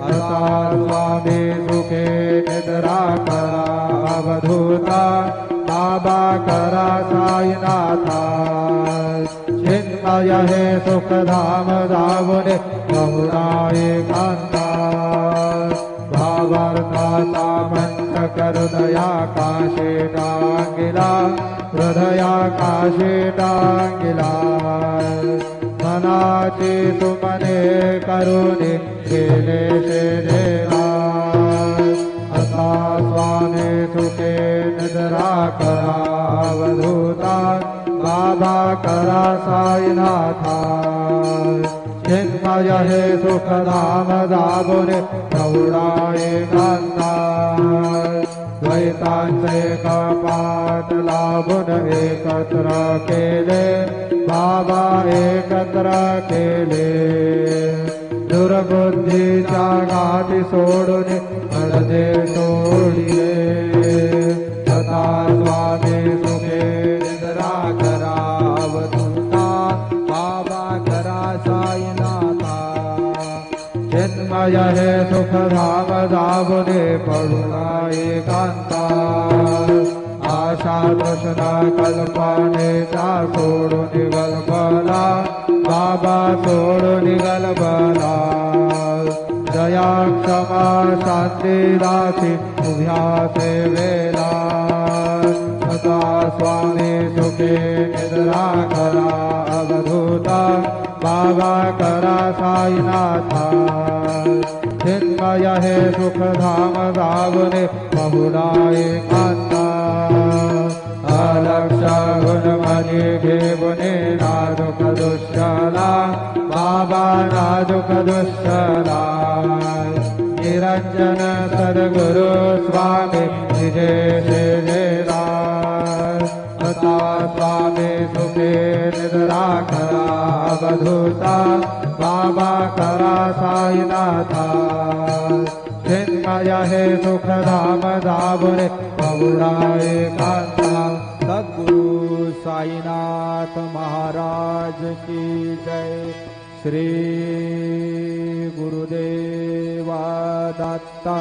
असा स्वामी सुखे निद्रा करा अवधूता बाबा करा साईनाथा चिन्मय हे सुखधाम जावने बहुधा एकांता भावार्थाचा मंत्र हृदयाकाशे टांगिला हृदयाकाशे टांगिला मनाची तुमने करुणी गेले शेदेला असा स्वामी सुखे निद्रा करा अवधूता बाबा करा साईनाथा चिन्मय हे सुखधाम जाबुने प्रौढा एकांता द्वैतांचे कपाट लावून एकत्र केले बाबा एकत्र केले दुर्बुद्धीच्या गाठी सोडून पडदे तोडिले तथा स्वामी सुखे निद्रा करा अवधूता बाबा करा साईनाथा चिन्मय हे सुखधाम जाबुने पडुला एकांता आशा तृष्णा कल्पनेचा सोडून गलबला बाबा सोडून गलबला दया क्षमा शांती दासी उभ्या सेवेला सदा स्वामी सुखे निद्रा करा अवधूता बाबा करा साईनाथा चिन्मय हे सुखधाम जावने बहुधा एकांता अलक्ष गुणमणी घेवने नाजुक दुष्टला बाबा नाजुक दुष्टला निरंजन सद्गुरु स्वामी विजय शेजेला तथा स्वामी सुखे निद्रा करा अवधूता बाबा करा साईनाथा चिन्मय हे सुखधाम जाबुने बहुधा एकांता सद्गुरु साईनाथ महाराज की जय। श्री गुरुदेवा दत्ता।